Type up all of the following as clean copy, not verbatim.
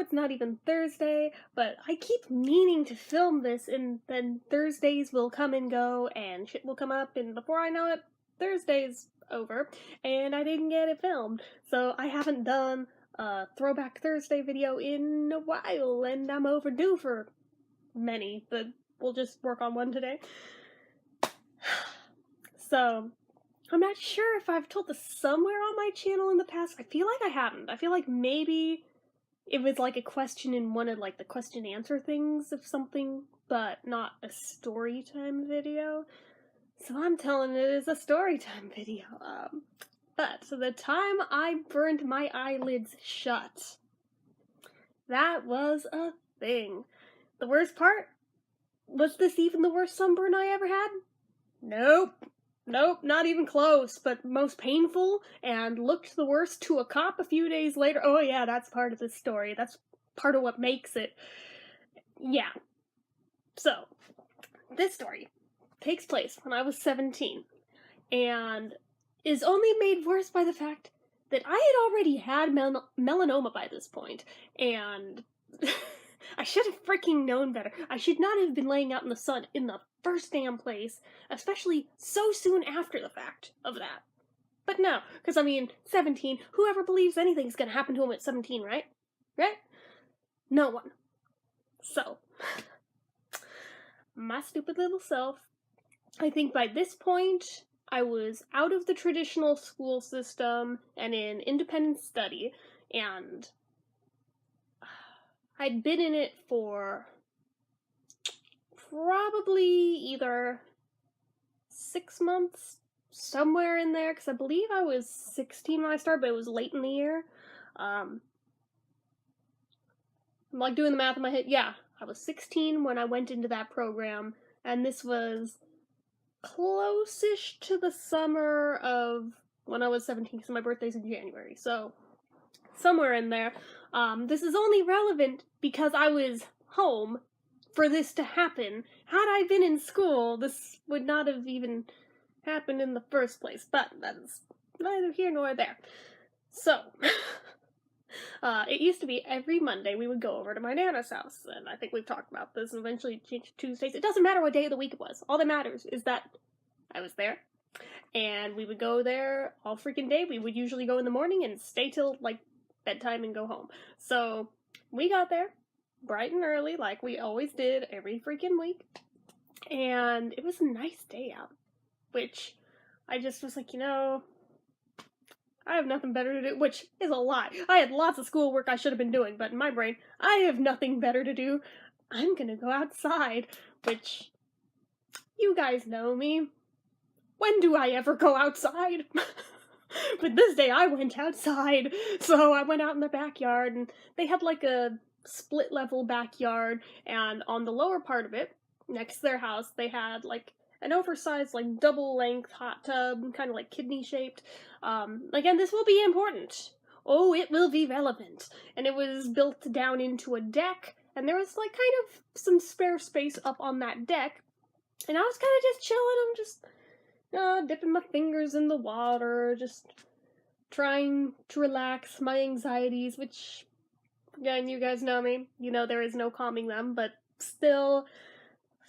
it's not even Thursday, but I keep meaning to film this, and then Thursdays will come and go, and shit will come up, and before I know it, Thursday's over, and I didn't get it filmed. So I haven't done a Throwback Thursday video in a while, and I'm overdue for many, but we'll just work on one today. So, I'm not sure if I've told this somewhere on my channel in the past. I feel like I haven't. I feel like maybe it was like a question in one of like the question answer things of something, but not a story time video. So I'm telling it is a story time video. But so the time I burned my eyelids shut, that was a thing. The worst part? Was this even the worst sunburn I ever had? Nope. Nope, not even close, but most painful, and looked the worst to a cop a few days later. Oh yeah, that's part of the story. That's part of what makes it. Yeah. So, this story takes place when I was 17, and is only made worse by the fact that I had already had melanoma by this point, and I should have freaking known better. I should not have been laying out in the sun in the first damn place, especially so soon after the fact of that. But no, because I mean, 17, whoever believes anything's gonna happen to him at 17, right? Right? No one. So, my stupid little self, I think by this point, I was out of the traditional school system and in independent study, and I'd been in it for probably either 6 months, somewhere in there, because I believe I was 16 when I started, but it was late in the year. I'm like doing the math in my head. Yeah, I was 16 when I went into that program, and this was close-ish to the summer of when I was 17, because my birthday's in January, so somewhere in there. This is only relevant because I was home for this to happen. Had I been in school, this would not have even happened in the first place, but that's neither here nor there. So, it used to be every Monday we would go over to my Nana's house, and I think we've talked about this, and eventually changed to Tuesdays. It doesn't matter what day of the week it was. All that matters is that I was there, and we would go there all freaking day. We would usually go in the morning and stay till, like, bedtime and go home. So, we got there bright and early, like we always did every freaking week, and it was a nice day out, which I just was like, you know, I have nothing better to do, which is a lie. I had lots of schoolwork I should have been doing, but in my brain, I have nothing better to do. I'm gonna go outside, which, you guys know me. When do I ever go outside? But this day I went outside, so I went out in the backyard, and they had like a split-level backyard, and on the lower part of it, next to their house, they had like an oversized, like, double-length hot tub, kind of like kidney-shaped. Again, this will be important. Oh, it will be relevant. And it was built down into a deck, and there was, like, kind of some spare space up on that deck, and I was kind of just chilling. I'm just dipping my fingers in the water, just trying to relax my anxieties, which, again, you guys know me. You know there is no calming them, but still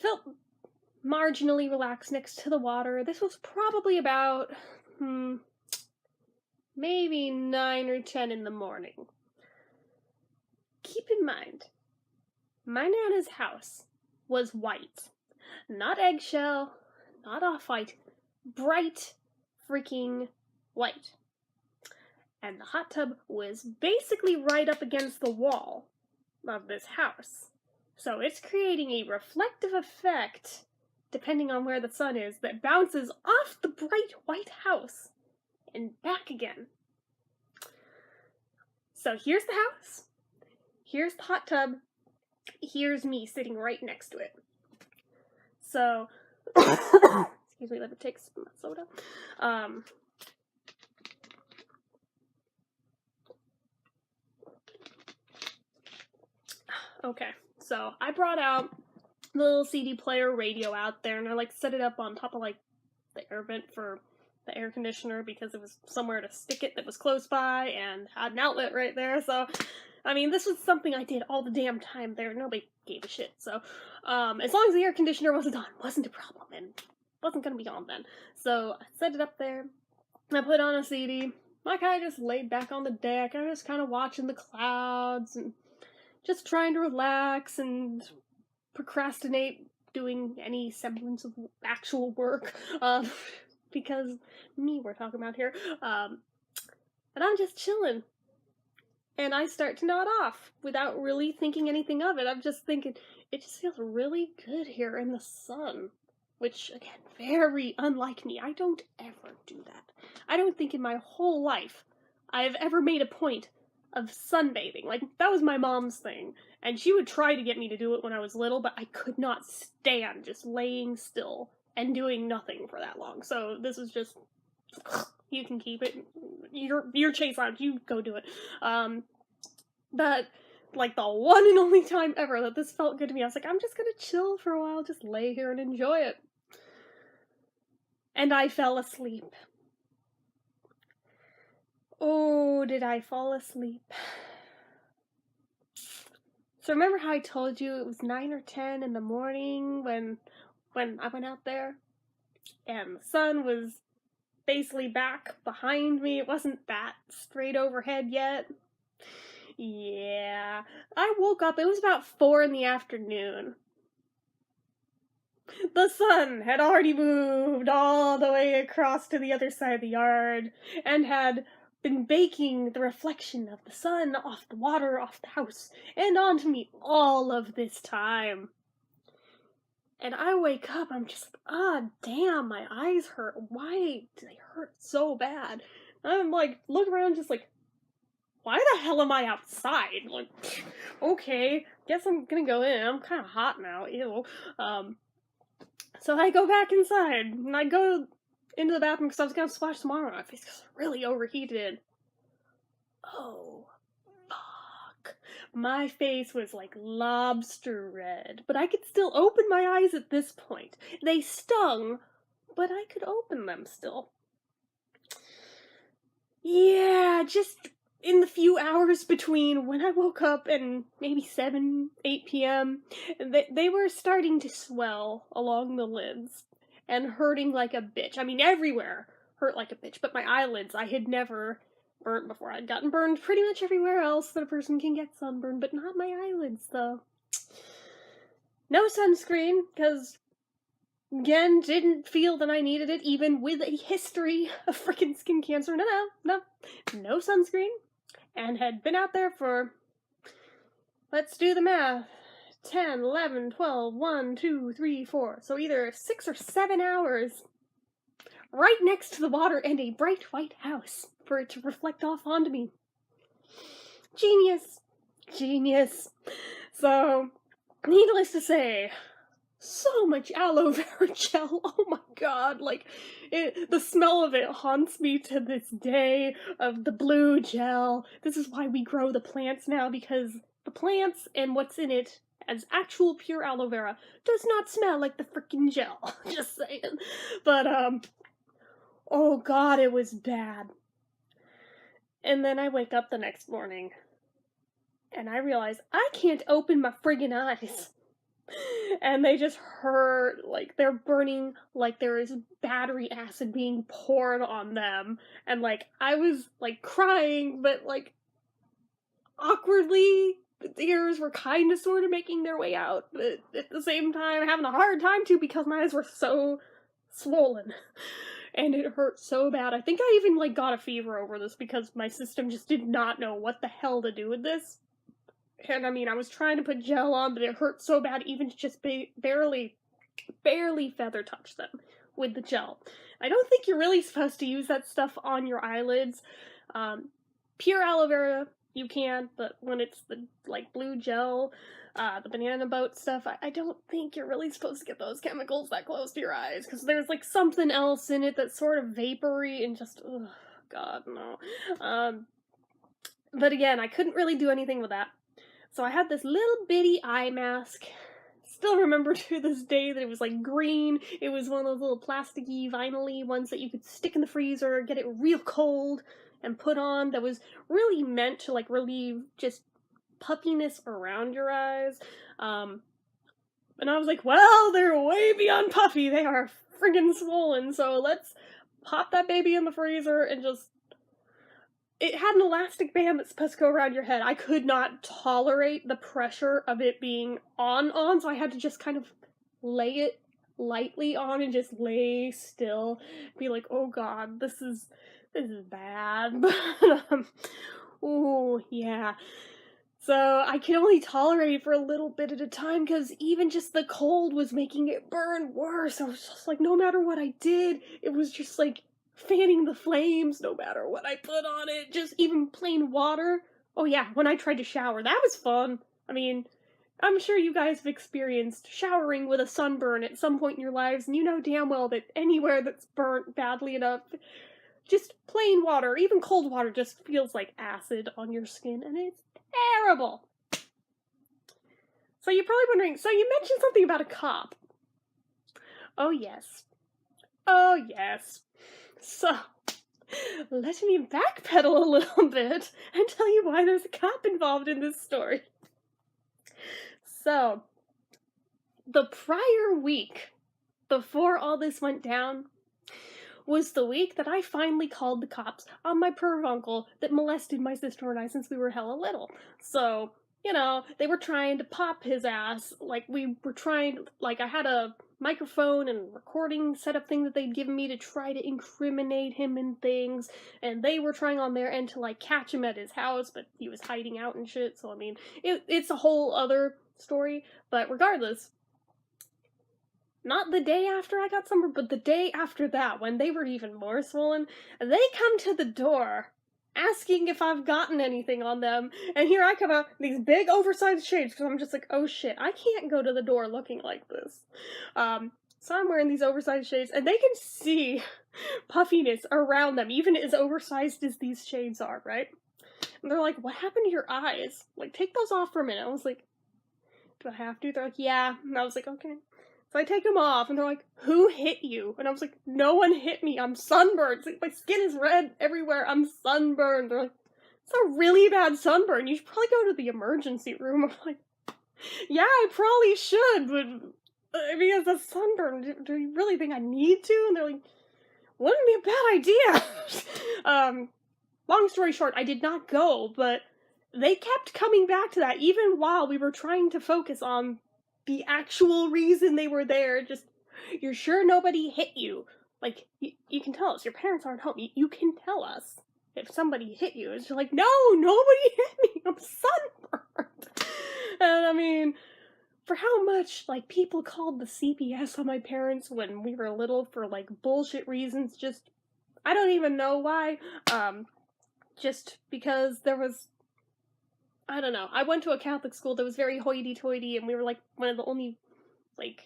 felt marginally relaxed next to the water. This was probably about, maybe 9 or 10 in the morning. Keep in mind, my Nana's house was white. Not eggshell, not off-white, bright freaking white. And the hot tub was basically right up against the wall of this house. So it's creating a reflective effect, depending on where the sun is, that bounces off the bright white house and back again. So here's the house, here's the hot tub, here's me sitting right next to it. So, excuse me, let me take some soda. Okay, so I brought out the little CD player radio out there, and I like set it up on top of like the air vent for the air conditioner because it was somewhere to stick it that was close by and had an outlet right there. So I mean, this was something I did all the damn time there. Nobody gave a shit. So, as long as the air conditioner wasn't on, wasn't a problem, and wasn't gonna be on then. So I set it up there. I put on a CD. I kind of just laid back on the deck. I was just kind of watching the clouds and just trying to relax and procrastinate doing any semblance of actual work. Because me, we're talking about here. And I'm just chilling. And I start to nod off without really thinking anything of it. I'm just thinking, it just feels really good here in the sun. Which, again, very unlike me. I don't ever do that. I don't think in my whole life I've ever made a point of sunbathing. Like, that was my mom's thing. And she would try to get me to do it when I was little, but I could not stand just laying still and doing nothing for that long. So this was just, you can keep it. Your Chase Lounge, you go do it. But, like, the one and only time ever that this felt good to me, I was like, I'm just gonna chill for a while, just lay here and enjoy it. And I fell asleep. Oh, did I fall asleep? So remember how I told you it was 9 or 10 in the morning when I went out there? And the sun was basically back behind me. It wasn't that straight overhead yet. Yeah. I woke up, it was about 4 in the afternoon. The sun had already moved all the way across to the other side of the yard, and had been baking the reflection of the sun off the water, off the house, and onto me all of this time. And I wake up, I'm just like, ah, damn, my eyes hurt. Why do they hurt so bad? I'm like, look around just like, why the hell am I outside? Like, okay, guess I'm gonna go in. I'm kind of hot now, ew. So I go back inside, and I go into the bathroom because I was gonna splash some water on my face because it's really overheated. Oh, fuck. My face was like lobster red, but I could still open my eyes at this point. They stung, but I could open them still. Yeah, just in the few hours between when I woke up and maybe 7, 8 p.m., they were starting to swell along the lids and hurting like a bitch. I mean, everywhere hurt like a bitch, but my eyelids, I had never burnt before. I'd gotten burned pretty much everywhere else that a person can get sunburned, but not my eyelids, though. No sunscreen, because, again, didn't feel that I needed it, even with a history of freaking skin cancer. No sunscreen. And had been out there for, let's do the math, 10, 11, 12, 1, 2, 3, 4. So either 6 or 7 hours right next to the water and a bright white house for it to reflect off onto me. Genius. So, needless to say, so much aloe vera gel. Oh my god, like, the smell of it haunts me to this day, of the blue gel. This is why we grow the plants now, because the plants and what's in it as actual pure aloe vera does not smell like the freaking gel. Just saying. But, oh god, it was bad. And then I wake up the next morning, and I realize I can't open my friggin' eyes. And they just hurt, like, they're burning like there is battery acid being poured on them. And, like, I was, like, crying, but, like, awkwardly, the tears were kind of sort of making their way out, but at the same time having a hard time to because my eyes were so swollen. And it hurt so bad. I think I even, like, got a fever over this because my system just did not know what the hell to do with this. And I mean, I was trying to put gel on, but it hurt so bad even to just barely feather touch them with the gel. I don't think you're really supposed to use that stuff on your eyelids. Pure aloe vera, you can, but when it's the, like, blue gel, the banana boat stuff, I don't think you're really supposed to get those chemicals that close to your eyes, because there's, like, something else in it that's sort of vapory and just, ugh, god, no. But again, I couldn't really do anything with that. So I had this little bitty eye mask. Still remember to this day that it was like green. It was one of those little plasticky, vinyl-y ones that you could stick in the freezer, get it real cold, and put on. That was really meant to, like, relieve just puffiness around your eyes. And I was like, well, they're way beyond puffy. They are friggin' swollen. So let's pop that baby in the freezer and just... It had an elastic band that's supposed to go around your head. I could not tolerate the pressure of it being on, so I had to just kind of lay it lightly on and just lay still. Be like, oh god, this is bad. Oh, yeah. So I could only tolerate it for a little bit at a time, because even just the cold was making it burn worse. I was just like, no matter what I did, it was just like fanning the flames no matter what I put on it. Just even plain water. Oh yeah, when I tried to shower, that was fun. I mean, I'm sure you guys have experienced showering with a sunburn at some point in your lives, and you know damn well that anywhere that's burnt badly enough, just plain water, even cold water, just feels like acid on your skin, and it's terrible. So you're probably wondering, so you mentioned something about a cop. Oh yes. Oh yes. So, let me backpedal a little bit and tell you why there's a cop involved in this story. So, the prior week, before all this went down, was the week that I finally called the cops on my perv uncle that molested my sister and I since we were hella little. So, you know, they were trying to pop his ass. Like, I had a microphone and recording setup thing that they'd given me to try to incriminate him and things, and they were trying on their end to, like, catch him at his house, but he was hiding out and shit, so, I mean, it's a whole other story, but regardless, not the day after I got sunburned, but the day after that, when they were even more swollen, they come to the door asking if I've gotten anything on them, and here I come out in these big oversized shades, because I'm just like, oh shit, I can't go to the door looking like this. So I'm wearing these oversized shades, and they can see puffiness around them, even as oversized as these shades are, right? And they're like, what happened to your eyes? Like, take those off for a minute. I was like, do I have to? They're like, yeah. And I was like, okay. So I take them off, and they're like, who hit you? And I was like, no one hit me, I'm sunburned. Like, my skin is red everywhere, I'm sunburned. They're like, it's a really bad sunburn, you should probably go to the emergency room. I'm like, yeah, I probably should, but I mean, it's a sunburn, do you really think I need to? And they're like, wouldn't be a bad idea. Long story short, I did not go, but they kept coming back to that, even while we were trying to focus on the actual reason they were there. Just, you're sure nobody hit you? Like, you can tell us, your parents aren't home, you can tell us if somebody hit you. It's just like, no, nobody hit me, I'm sunburned. And I mean, for how much, like, people called the CPS on my parents when we were little for, like, bullshit reasons, just, I don't even know why, just because there was, I don't know, I went to a Catholic school that was very hoity-toity, and we were, like, one of the only, like,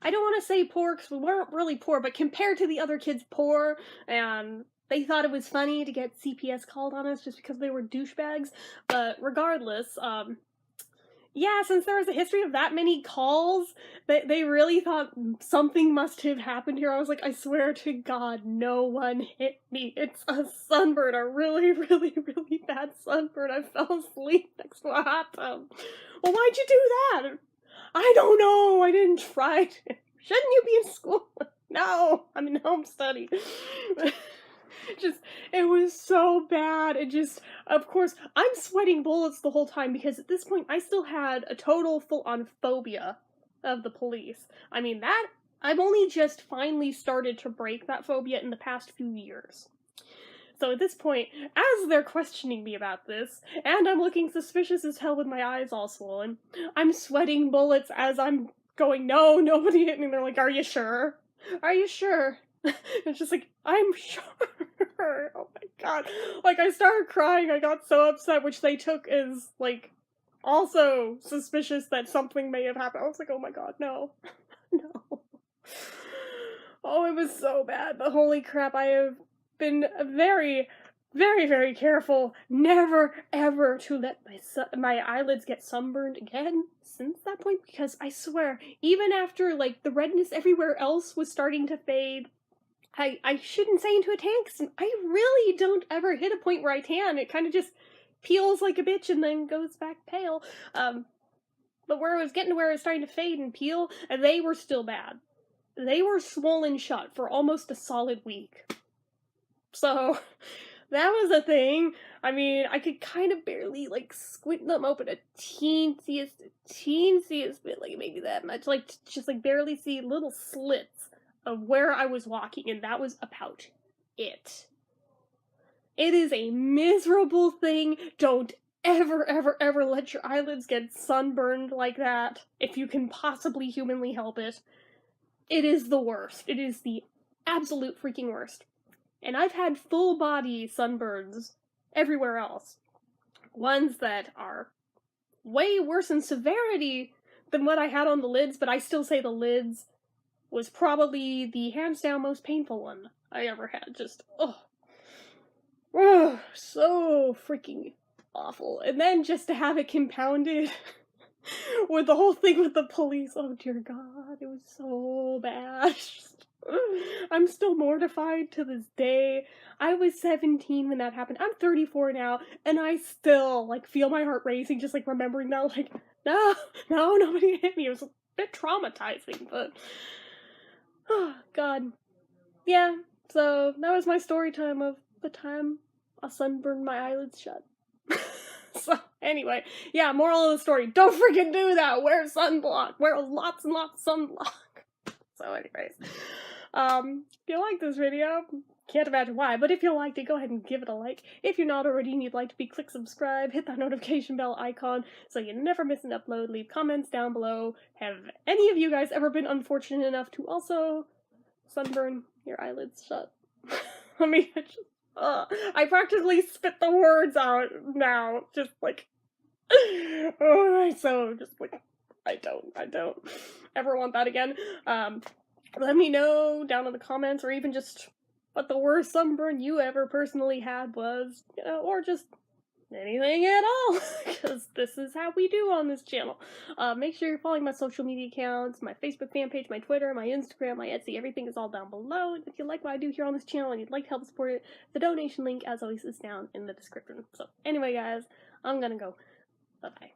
I don't want to say poor, because we weren't really poor, but compared to the other kids, poor, and they thought it was funny to get CPS called on us just because they were douchebags. But regardless, yeah, since there was a history of that many calls, they really thought something must have happened here. I was like, I swear to God, no one hit me. It's a sunburn, a really, really, really bad sunburn. I fell asleep next to a hot tub. Well, why'd you do that? I don't know, I didn't try to. Shouldn't you be in school? No, I'm in home study. Just, it was so bad. It just, of course, I'm sweating bullets the whole time, because at this point I still had a total full-on phobia of the police. I mean, I've only just finally started to break that phobia in the past few years. So at this point, as they're questioning me about this, and I'm looking suspicious as hell with my eyes all swollen, I'm sweating bullets as I'm going, no, nobody hit me. And they're like, are you sure? Are you sure? It's just like, I'm sure. Oh my god. Like, I started crying, I got so upset, which they took as, like, also suspicious that something may have happened. I was like, oh my god, no. No. Oh, it was so bad, but holy crap, I have been very, very, very careful never, ever to let my eyelids get sunburned again since that point, because I swear, even after, like, the redness everywhere else was starting to fade, I shouldn't say into a tan, because I really don't ever hit a point where I tan. It kind of just peels like a bitch and then goes back pale. But where it was getting to where it was starting to fade and peel, they were still bad. They were swollen shut for almost a solid week. So, that was a thing. I mean, I could kind of barely, like, squint them open a teensiest bit, like, maybe that much. Like, just, like, barely see little slits of where I was walking, and that was about it. It is a miserable thing. Don't ever let your eyelids get sunburned like that, if you can possibly humanly help it. It is the worst. It is the absolute freaking worst. And I've had full body sunburns everywhere else. Ones that are way worse in severity than what I had on the lids, but I still say the lids was probably the hands down most painful one I ever had. Just, so freaking awful. And then just to have it compounded with the whole thing with the police, oh dear God, it was so bad. I'm still mortified to this day. I was 17 when that happened. I'm 34 now, and I still, like, feel my heart racing just, like, remembering that, like, no, nobody hit me. It was a bit traumatizing, but, oh, God. Yeah, so that was my story time of the time I sunburned my eyelids shut. So, anyway, yeah, moral of the story, don't freaking do that! Wear sunblock! Wear lots and lots of sunblock! So, anyways, if you like this video, can't imagine why, but if you liked it, go ahead and give it a like. If you're not already and you'd like to be, click subscribe, hit that notification bell icon so you never miss an upload, leave comments down below. Have any of you guys ever been unfortunate enough to also sunburn your eyelids shut? I mean, I practically spit the words out now, just like, so just like, I don't ever want that again. Let me know down in the comments, or even just what the worst sunburn you ever personally had was, you know, or just anything at all, because this is how we do on this channel. Make sure you're following my social media accounts, my Facebook fan page, my Twitter, my Instagram, my Etsy, everything is all down below. And if you like what I do here on this channel and you'd like to help support it, the donation link, as always, is down in the description. So anyway, guys, I'm gonna go. Bye-bye.